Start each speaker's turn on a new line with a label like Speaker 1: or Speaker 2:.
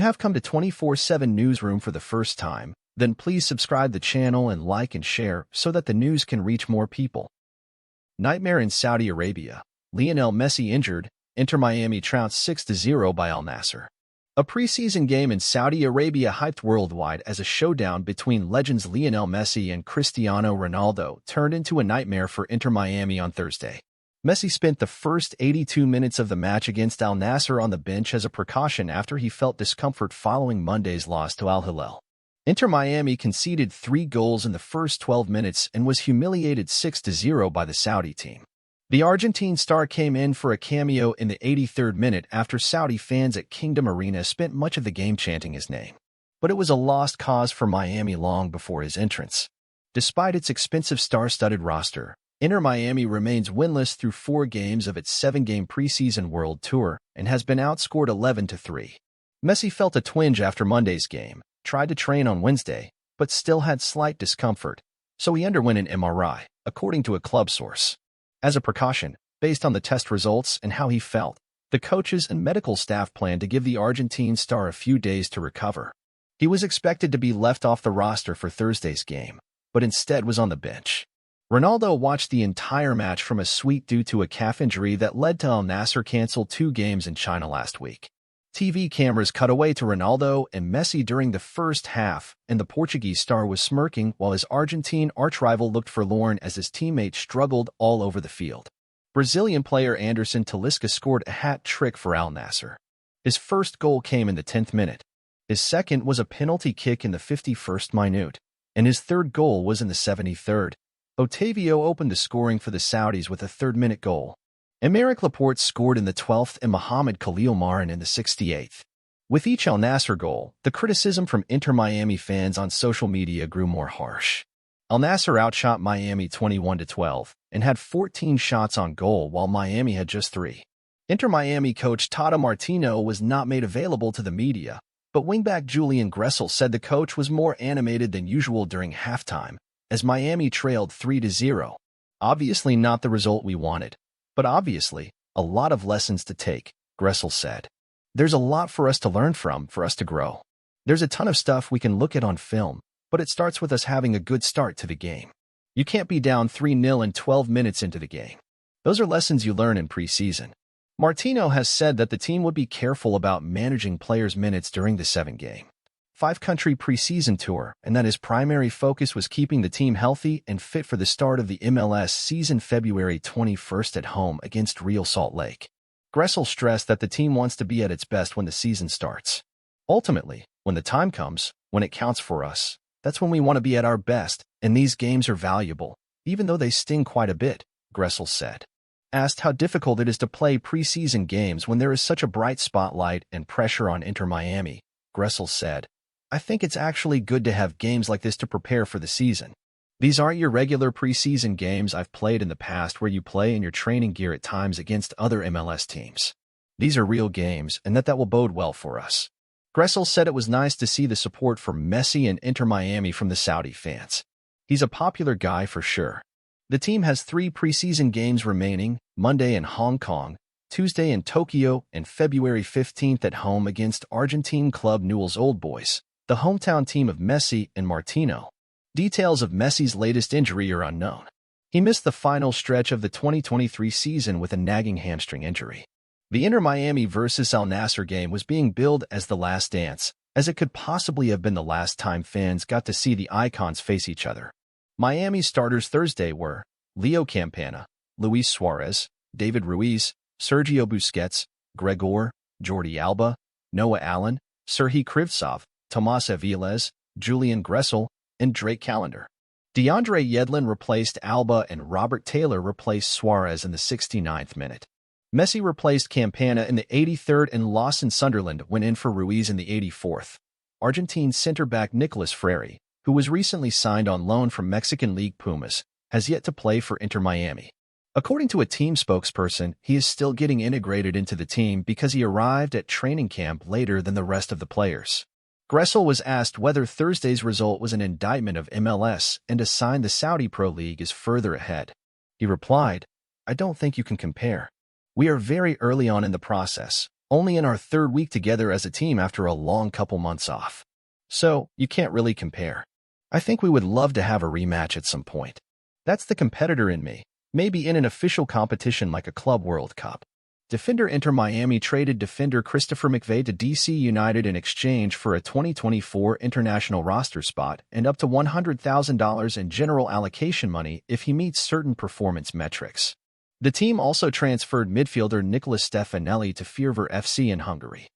Speaker 1: you have come to 24/7 Newsroom for the first time, then please subscribe the channel and like and share so that the news can reach more people. Nightmare in Saudi Arabia. Lionel Messi injured. Inter Miami trounced 6-0 by Al Nassr. A preseason game in Saudi Arabia hyped worldwide as a showdown between legends Lionel Messi and Cristiano Ronaldo turned into a nightmare for Inter Miami on Thursday. Messi spent the first 82 minutes of the match against Al Nassr on the bench as a precaution after he felt discomfort following Monday's loss to Al Hilal. Inter Miami conceded 3 goals in the first 12 minutes and was humiliated 6-0 by the Saudi team. The Argentine star came in for a cameo in the 83rd minute after Saudi fans at Kingdom Arena spent much of the game chanting his name. But it was a lost cause for Miami long before his entrance. Despite its expensive star-studded roster, Inter Miami remains winless through 4 games of its 7-game preseason World Tour and has been outscored 11-3. Messi felt a twinge after Monday's game, tried to train on Wednesday, but still had slight discomfort, so he underwent an MRI, according to a club source. As a precaution, based on the test results and how he felt, the coaches and medical staff planned to give the Argentine star a few days to recover. He was expected to be left off the roster for Thursday's game, but instead was on the bench. Ronaldo watched the entire match from a suite due to a calf injury that led to Al Nassr cancel 2 games in China last week. TV cameras cut away to Ronaldo and Messi during the first half, and the Portuguese star was smirking while his Argentine archrival looked forlorn as his teammates struggled all over the field. Brazilian player Anderson Talisca scored a hat trick for Al Nassr. His first goal came in the 10th minute. His second was a penalty kick in the 51st minute, and his third goal was in the 73rd. Otavio opened the scoring for the Saudis with a 3rd-minute goal. Aymeric Laporte scored in the 12th and Mohamed Khalil Marin in the 68th. With each Al Nassr goal, the criticism from Inter Miami fans on social media grew more harsh. Al Nassr outshot Miami 21-12 and had 14 shots on goal while Miami had just 3. Inter Miami coach Tata Martino was not made available to the media, but wingback Julian Gressel said the coach was more animated than usual during halftime, as Miami trailed 3-0. Obviously not the result we wanted, but obviously a lot of lessons to take, Gressel said. There's a lot for us to learn from, for us to grow. There's a ton of stuff we can look at on film, but it starts with us having a good start to the game. You can't be down 3-0 in 12 minutes into the game. Those are lessons you learn in preseason. Martino has said that the team would be careful about managing players' minutes during the 7-game, 5-country preseason tour, and that his primary focus was keeping the team healthy and fit for the start of the MLS season February 21st at home against Real Salt Lake. Gressel stressed that the team wants to be at its best when the season starts. Ultimately, when the time comes, when it counts for us, that's when we want to be at our best, and these games are valuable, even though they sting quite a bit, Gressel said. Asked how difficult it is to play preseason games when there is such a bright spotlight and pressure on Inter Miami, Gressel said, I think it's actually good to have games like this to prepare for the season. These aren't your regular preseason games I've played in the past where you play in your training gear at times against other MLS teams. These are real games, and that will bode well for us. Gressel said it was nice to see the support for Messi and Inter Miami from the Saudi fans. He's a popular guy for sure. The team has 3 preseason games remaining, Monday in Hong Kong, Tuesday in Tokyo, and February 15th at home against Argentine club Newell's Old Boys, the hometown team of Messi and Martino. Details of Messi's latest injury are unknown. He missed the final stretch of the 2023 season with a nagging hamstring injury. The Inter Miami vs Al Nassr game was being billed as the last dance, as it could possibly have been the last time fans got to see the icons face each other. Miami starters Thursday were Leo Campana, Luis Suarez, David Ruiz, Sergio Busquets, Gregor, Jordi Alba, Noah Allen, Serhii Krivtsov, Tomas Aviles, Julian Gressel, and Drake Callender. DeAndre Yedlin replaced Alba and Robert Taylor replaced Suarez in the 69th minute. Messi replaced Campana in the 83rd and Lawson Sunderland went in for Ruiz in the 84th. Argentine center-back Nicolas Freire, who was recently signed on loan from Mexican League Pumas, has yet to play for Inter Miami. According to a team spokesperson, he is still getting integrated into the team because he arrived at training camp later than the rest of the players. Gressel was asked whether Thursday's result was an indictment of MLS and a sign the Saudi Pro League is further ahead. He replied, I don't think you can compare. We are very early on in the process. only in our third week together as a team after a long couple months off. So, you can't really compare. I think we would love to have a rematch at some point. That's the competitor in me, maybe in an official competition like a Club World Cup. Defender Inter Miami traded defender Christopher McVey to DC United in exchange for a 2024 international roster spot and up to $100,000 in general allocation money if he meets certain performance metrics. The team also transferred midfielder Nicolas Stefanelli to Feervar FC in Hungary.